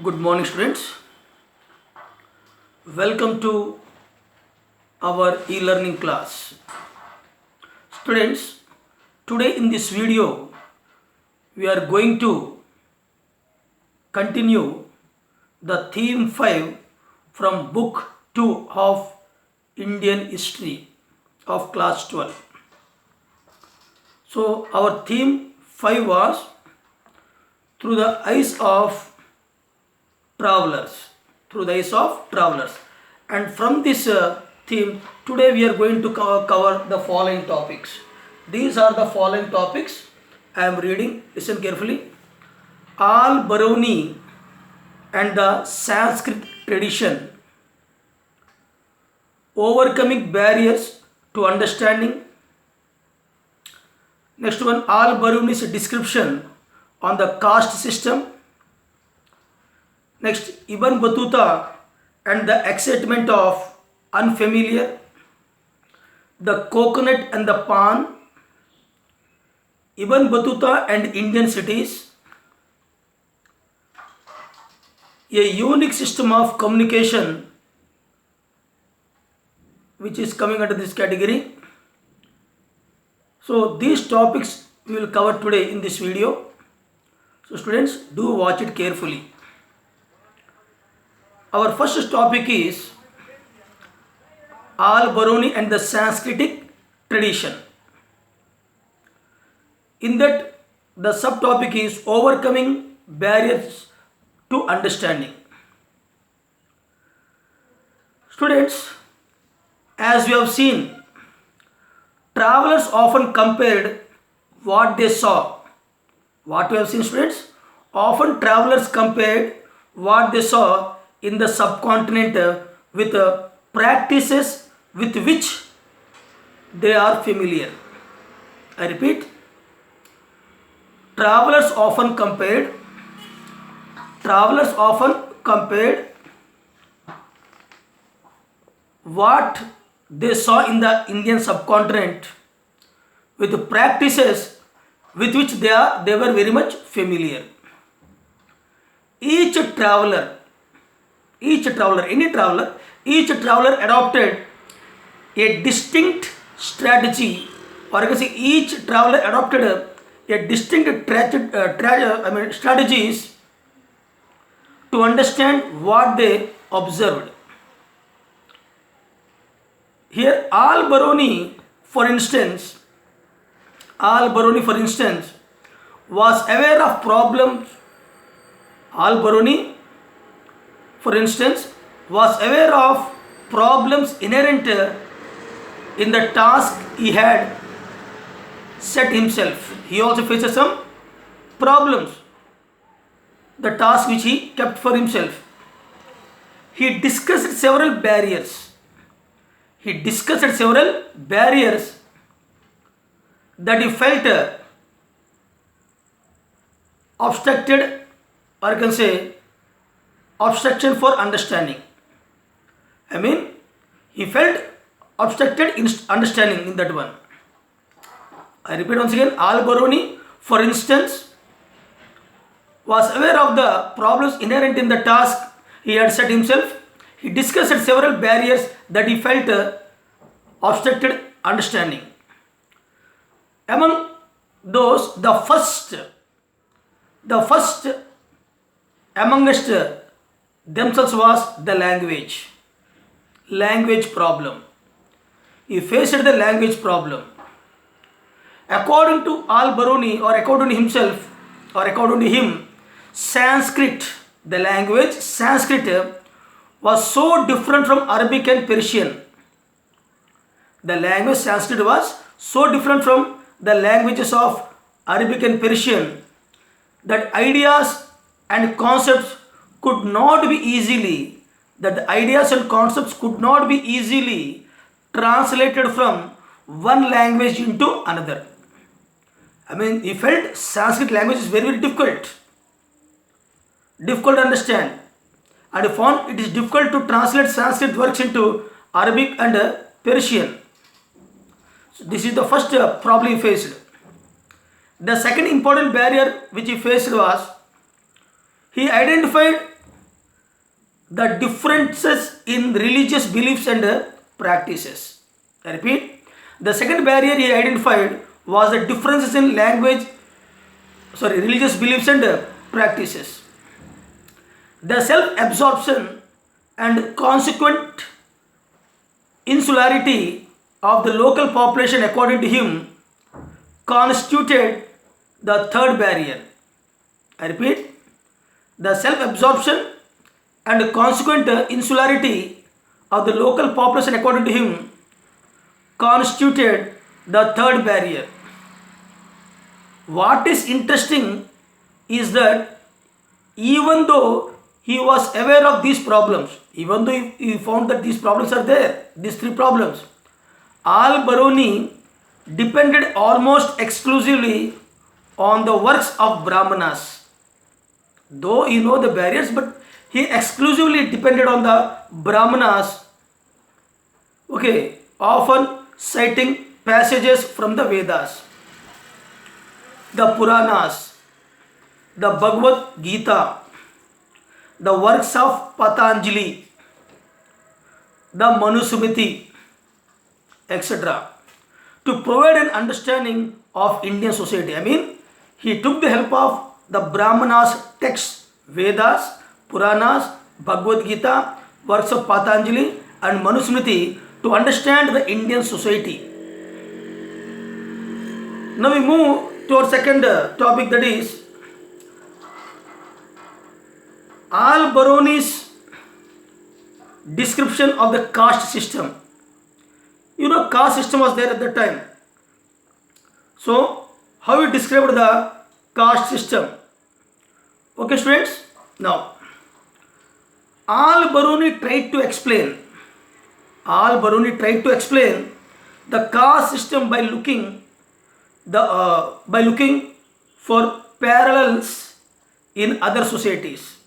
Good morning, students. Welcome to our e-learning class. Students, today in this video, we are going to continue the theme 5 from book 2 of Indian history of class 12. So, our theme 5 was through the eyes of travelers, and from this theme today we are going to cover the following topics. These are the following topics. I am reading, listen carefully. Al-Biruni and the Sanskrit tradition, overcoming barriers to understanding. Next one, Al-Biruni's description on the caste system. Next, Ibn Battuta and the excitement of unfamiliar, the coconut and the palm, Ibn Battuta and Indian cities, a unique system of communication which is coming under this category. So these topics we will cover today in this video. So students, do watch it carefully. Our first topic is Al-Biruni and the Sanskritic tradition. In that, the subtopic is overcoming barriers to understanding. Students, as we have seen, travelers often compared what they saw. What we have seen, students? Often travelers compared what they saw in the subcontinent with practices with which they are familiar. I repeat, travelers often compared what they saw in the Indian subcontinent with practices with which they were very much familiar. Each traveler adopted a distinct strategy, or I can say each traveler adopted a distinct strategies to understand what they observed. Here, Al-Biruni, for instance, was aware of problems. Al-Biruni, for instance, was aware of problems inherent in the task he had set himself. He also faces some problems, the task which he kept for himself. He discussed several barriers. That he felt obstructed, or I can say obstruction for understanding. He felt obstructed in understanding in that one. I repeat once again, Al-Biruni, for instance, was aware of the problems inherent in the task he had set himself. He discussed several barriers that he felt obstructed understanding. Among those, the first amongst themselves was the language problem. He faced the language problem. According to Al-Biruni, or according to him, Sanskrit, the language Sanskrit, was so different from Arabic and Persian. The language Sanskrit was so different from the languages of Arabic and Persian that ideas and concepts could not be easily translated from one language into another. He felt Sanskrit language is very, very difficult to understand, and he found it is difficult to translate Sanskrit works into Arabic and Persian. So this is the first problem he faced. The second important barrier which he faced was he identified the differences in religious beliefs and practices. I repeat, the second barrier he identified was the differences in religious beliefs and practices. The self-absorption and consequent insularity of the local population, according to him, constituted the third barrier. I repeat, the self-absorption and consequent insularity of the local population, according to him, constituted the third barrier. What is interesting is that even though he was aware of these problems, even though he found that these problems are there, these three problems, Al-Biruni depended almost exclusively on the works of Brahmanas. Though he know the barriers, but he exclusively depended on the Brahmanas, often citing passages from the Vedas, the Puranas, the Bhagavad Gita, the works of Patanjali, the Manusmriti, etc., to provide an understanding of Indian society. I mean, he took the help of the Brahmanas' texts, Vedas, Puranas, Bhagavad Gita, works of Patanjali and Manusmriti to understand the Indian society. Now we move to our second topic, that is Al-Biruni's description of the caste system. Caste system was there at that time. So, how he described the caste system? Okay, students. Now, Al-Biruni tried to explain the caste system by looking for parallels in other societies.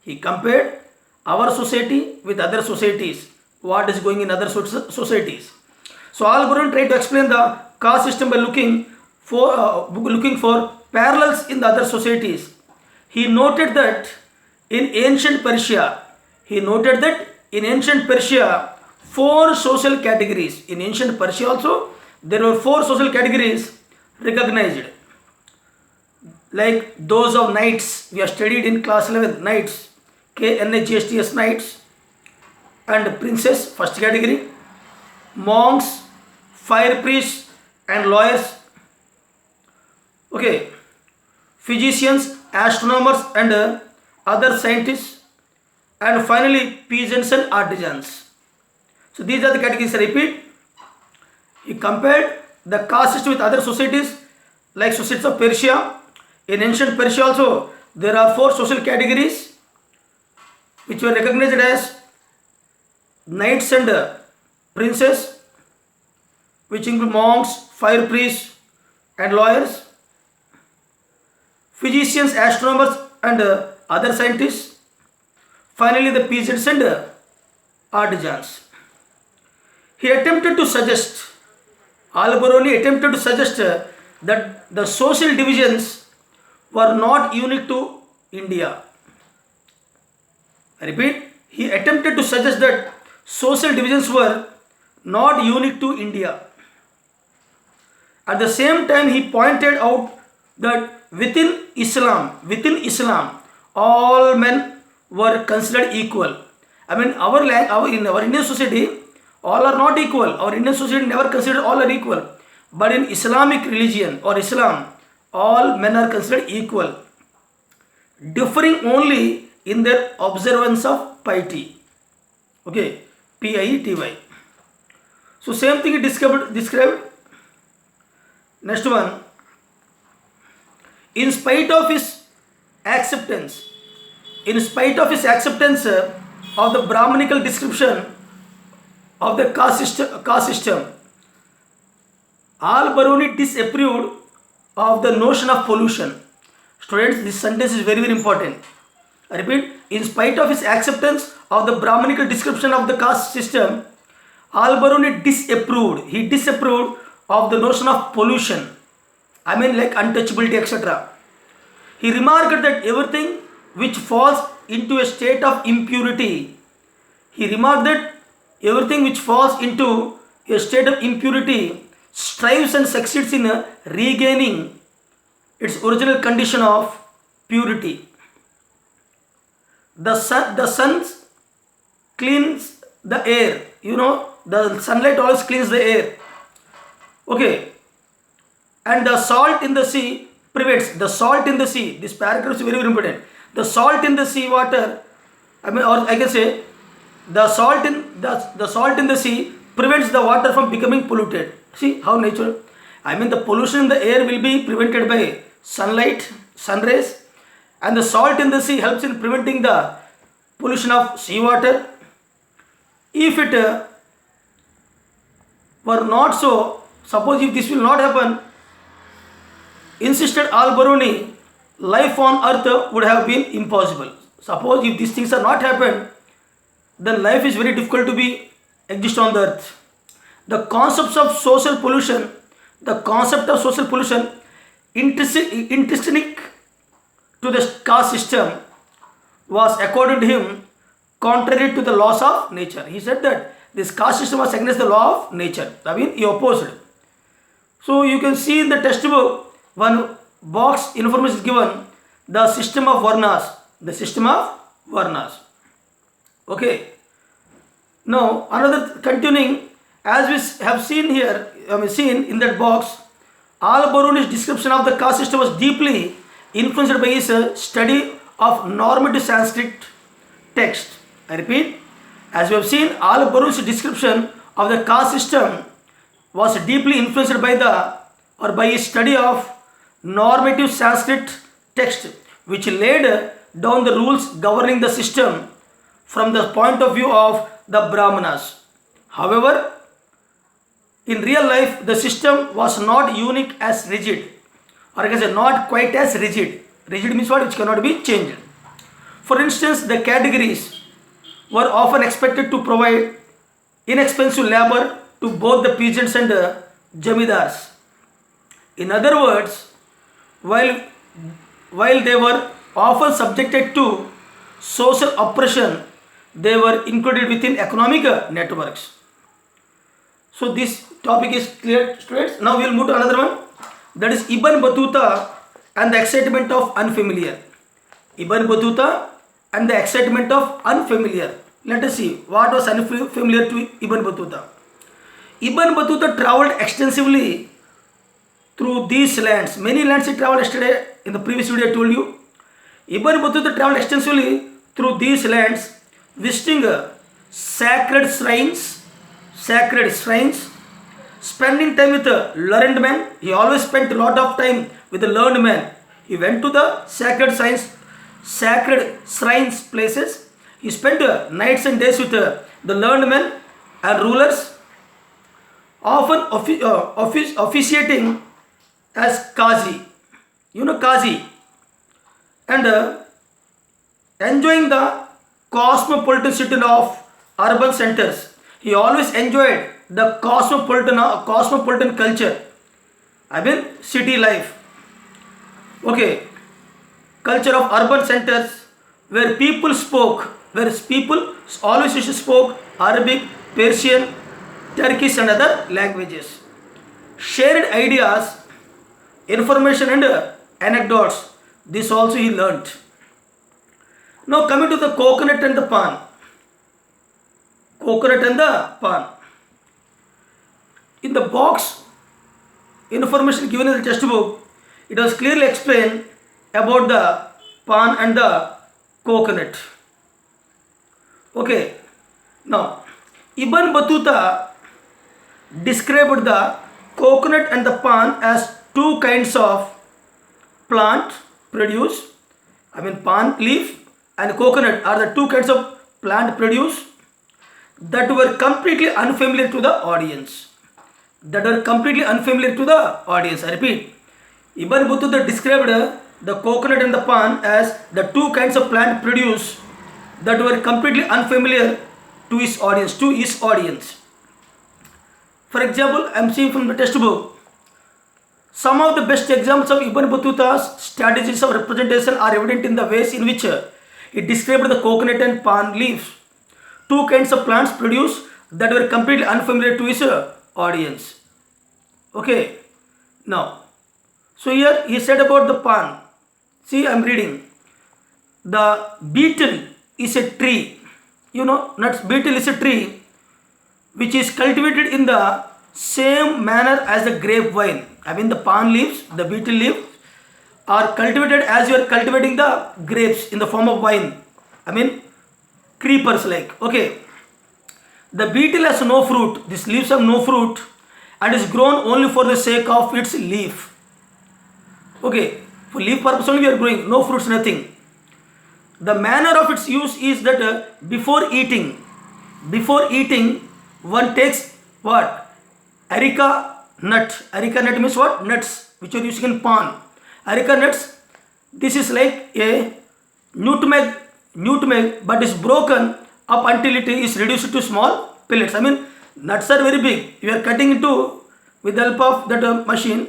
He compared our society with other societies, what is going in other societies. So Al-Biruni tried to explain the caste system by looking for parallels in the other societies. He noted that in ancient Persia, four social categories. In ancient Persia also, there were four social categories recognized, like those of knights. We have studied in class 11, knights, KNHSTS, knights, and princes, first category, monks, fire priests and lawyers, physicians, astronomers and other scientists, and finally peasants and artisans. So these are the categories. I repeat, he compared the caste system with other societies, like societies of Persia. In ancient Persia also, there are four social categories which were recognized as knights and princes, which include monks, fire priests and lawyers, physicians, astronomers and other scientists, finally the peasants and artisans. Al-Biruni attempted to suggest that the social divisions were not unique to India. I repeat, he attempted to suggest that social divisions were not unique to India. At the same time, he pointed out that within Islam, all men were considered equal. I mean, in our Indian society, all are not equal. Our Indian society never considered all are equal. But in Islamic religion or Islam, all men are considered equal, differing only in their observance of piety. Piety. So same thing he described. Next one. In spite of his acceptance of the Brahmanical description of the caste system, Al-Biruni disapproved of the notion of pollution. Students, this sentence is very, very important. I repeat, in spite of his acceptance of the Brahmanical description of the caste system, Al-Biruni disapproved of the notion of pollution. I mean, like untouchability, etc. He remarked that everything which falls into a state of impurity. He remarked that everything which falls into a state of impurity strives and succeeds in regaining its original condition of purity. The sun cleans the air. The sunlight always cleans the air. Okay. And the salt in the sea prevents. The salt in the sea. This paragraph is very, very important. The salt in the sea water, or I can say, the salt in the sea prevents the water from becoming polluted. See how natural. The pollution in the air will be prevented by sunlight, sun rays, and the salt in the sea helps in preventing the pollution of seawater. If it were not so, suppose if this will not happen, insisted Al-Biruni, life on earth would have been impossible. Suppose if these things are not happened, then life is very difficult to be exist on the earth. The concept of social pollution, intrinsic to the caste system, was according to him contrary to the laws of nature. He said that this caste system was against the law of nature. He opposed. So you can see in the textbook, one box information is given, the system of Varnas. Okay. Now another continuing, as we have seen here, seen in that box, Al-Biruni's description of the caste system was deeply influenced by his study of normative Sanskrit text. I repeat, as we have seen, Al-Biruni's description of the caste system was deeply influenced by his study of normative Sanskrit text, which laid down the rules governing the system from the point of view of the Brahmanas. However, in real life, the system was not unique as rigid, or I can say not quite as rigid. Rigid means what? Which cannot be changed. For instance, the categories were often expected to provide inexpensive labor to both the peasants and jamidars. In other words, while they were often subjected to social oppression, they were included within economic networks. So this topic is clear, students. Now we will move to another one, that is Ibn Battuta and the excitement of unfamiliar. Ibn Battuta and the excitement of unfamiliar. Let us see what was unfamiliar to Ibn Battuta. Ibn Battuta travelled extensively through these lands. Many lands he travelled yesterday. In the previous video I told you. Ibn Battuta travelled extensively through these lands, visiting sacred shrines, spending time with learned men. He always spent a lot of time with the learned men. He went to the sacred shrines places. He spent nights and days with the learned men and rulers, often officiating as Qazi. Qazi. And enjoying the cosmopolitan city of urban centers. He always enjoyed the cosmopolitan culture. City life. Okay. Culture of urban centers where people always used to spoke Arabic, Persian, Turkish and other languages. Shared ideas, information and anecdotes. This also he learnt. Now coming to the coconut and the pan. In the box information given in the textbook, it was clearly explained about the pan and the coconut. Okay. Now Ibn Battuta described the coconut and the pan as two kinds of plant produce. Pan leaf and coconut are the two kinds of plant produce that were completely unfamiliar to the audience. I repeat, Ibn Battuta described the coconut and the pan as the two kinds of plant produce that were completely unfamiliar to his audience. For example, I am seeing from the textbook, some of the best examples of Ibn Battuta's strategies of representation are evident in the ways in which It described the coconut and palm leaves, two kinds of plants produced that were completely unfamiliar to his audience. Okay, now, so here he said about the palm. See, I am reading. The beetle is a tree. You know, nuts. Beetle is a tree which is cultivated in the same manner as the grapevine. I mean, the palm leaves, the beetle leaves are cultivated as you are cultivating the grapes in the form of wine. I mean, creepers like. Okay. The beetle has no fruit. These leaves have no fruit and is grown only for the sake of its leaf. Okay. For leaf purpose only we are growing. No fruits, nothing. The manner of its use is that before eating, one takes what? Areca nut. Areca nut means what? Nuts which are using in pan. Areca nuts. This is like a nutmeg, but is broken up until it is reduced to small pellets. I mean, nuts are very big. You are cutting into with the help of that machine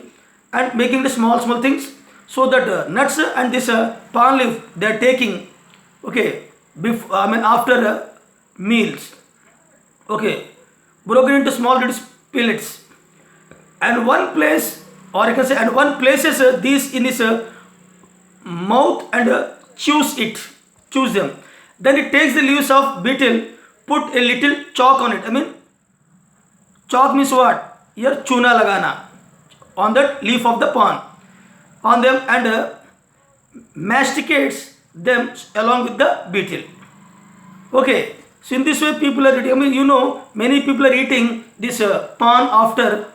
and making the small things. So that nuts and this palm leaf they are taking. Okay, after meals. Okay, broken into small little pellets, and one place, or I can say, and one places these in his mouth and chews them. Then it takes the leaves of beetle, put a little chalk on it. I mean, chalk means what? Here chuna lagana on that leaf of the palm on them and masticates them along with the beetle. Okay, so in this way people are eating. I mean, you know, many people are eating this palm after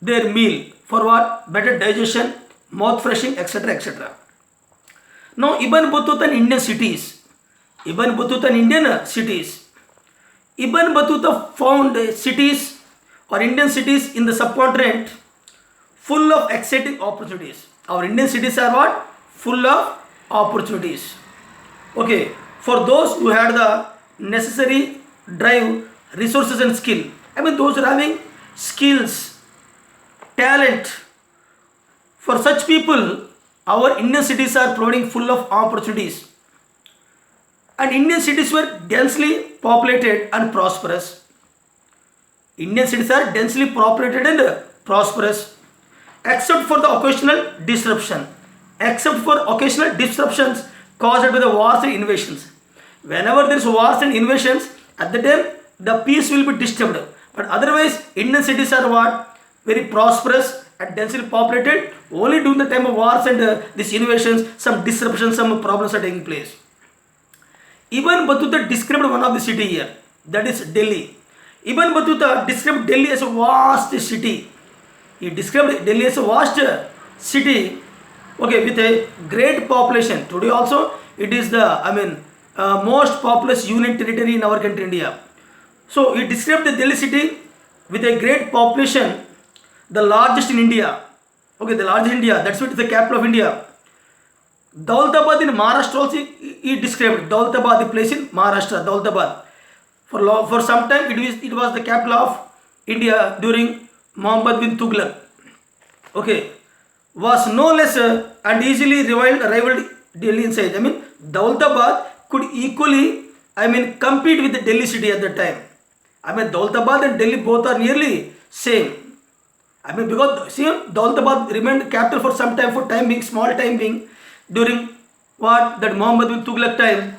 their meal for what? Better digestion, mouth freshing, etc. etc. Now, Ibn Battuta in Indian cities. Ibn Battuta found cities or Indian cities in the subcontinent full of exciting opportunities. Our Indian cities are what? Full of opportunities. Okay, for those who had the necessary drive, resources and skill. I mean, those who are having skills, talent. For such people, our Indian cities are providing full of opportunities. And Indian cities were densely populated and prosperous. Indian cities are densely populated and prosperous, except for the occasional disruptions caused by the wars and invasions. Whenever there is wars and invasions, at the time the peace will be disturbed. But otherwise, Indian cities are what? Very prosperous and densely populated. Only during the time of wars and these invasions, some disruptions, some problems are taking place. Ibn Battuta described one of the city here, that is Delhi. Ibn Battuta described Delhi as a vast city. He described Delhi as a vast city, okay, with a great population. Today also, it is the most populous union territory in our country, India. So he described the Delhi city with a great population, the largest in India. Okay, the largest in India. That's why it is the capital of India. Daulatabad in Maharashtra also he described. Daulatabad, the place in Maharashtra, Daulatabad. For some time it was the capital of India during Muhammad bin Tughlaq. Okay, was no less and easily rivaled Delhi in size. I mean, Daulatabad could equally, compete with the Delhi city at that time. Daulatabad and Delhi both are nearly same. Because see, Daulatabad remained capital for some time, small time being, during what? That Muhammad bin Tughlaq time.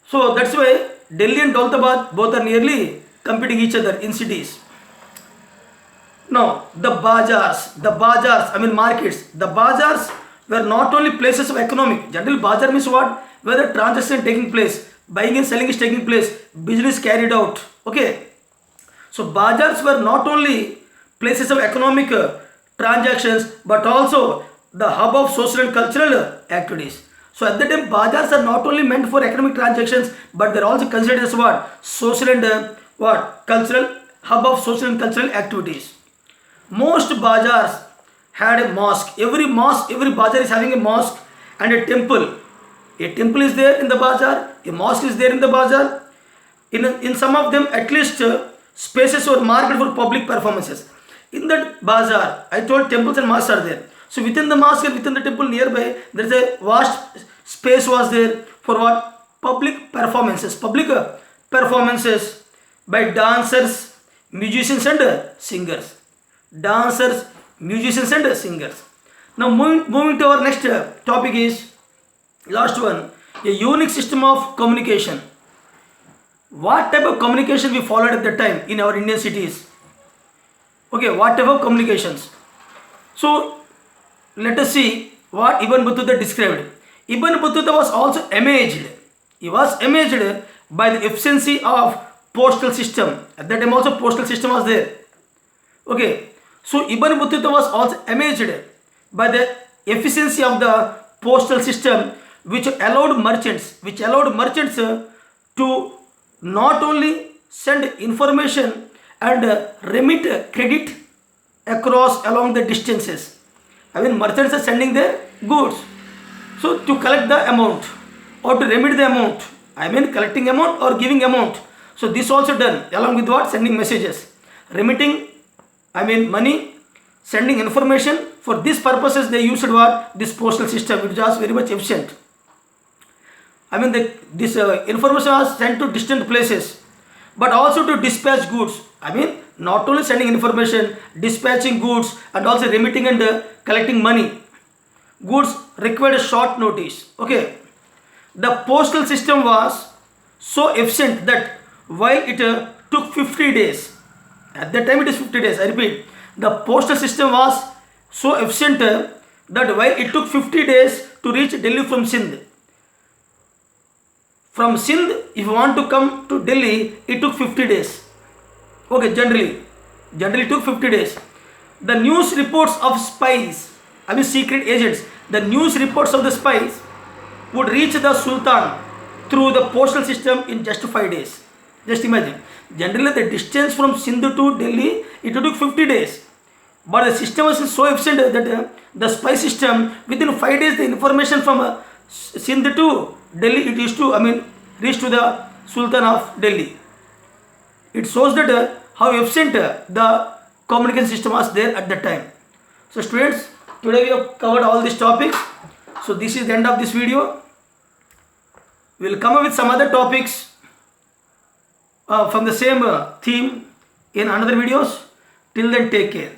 So that's why Delhi and Daulatabad both are nearly competing each other in cities. Now, the bazaars, markets. The bazaars were not only places of economic. General bazaar means what? Where the transaction taking place, buying and selling is taking place, business carried out. Okay. So bazaars were not only places of economic transactions, but also the hub of social and cultural activities. So at that time, bazaars are not only meant for economic transactions, but they are also considered as what? Social and cultural hub of social and cultural activities. Most bazaars had a mosque. Every bazaar is having a mosque and a temple. A temple is there in the bazaar. A mosque is there in the bazaar. In some of them, at least spaces were marked for public performances. In that bazaar, I told temples and mosques are there. So within the mosque and within the temple nearby, there is a vast space was there for what? public performances by dancers, musicians and singers. Dancers, musicians and singers. Now moving to our next topic is last one, a unique system of communication. What type of communication we followed at that time in our Indian cities? Okay, what type of communications? So let us see what Ibn Battuta described. Ibn Battuta was also amazed. He was amazed by the efficiency of postal system. At that time also postal system was there. Okay, so Ibn Battuta was also amazed by the efficiency of the postal system, which allowed merchants to not only send information and remit credit across along the distances. I mean, merchants are sending their goods. So to collect the amount or to remit the amount, I mean collecting amount or giving amount. So this also done along with what? Sending messages. Remitting, I mean money, sending information. For these purposes they used what? This postal system, which was very much efficient. I mean this information was sent to distant places, but also to dispatch goods. I mean not only sending information, dispatching goods and also remitting and collecting money. Goods required a short notice. Okay, the postal system was so efficient that while it took 50 days, at that time it is 50 days, I repeat, the postal system was so efficient that while it took 50 days to reach Delhi from Sindh. From Sindh, if you want to come to Delhi, it took 50 days. Okay, generally took 50 days. The news reports of spies, I mean secret agents, the news reports of the spies would reach the Sultan through the postal system in just 5 days. Just imagine. Generally the distance from Sindh to Delhi, it took 50 days. But the system was so efficient that the spy system, within 5 days the information from Sindh to Delhi, it used to, I mean, reach to the Sultan of Delhi. It shows that how efficient the communication system was there at that time. So students, today we have covered all these topics. So this is the end of this video. We will come up with some other topics from the same theme in another videos. Till then, take care.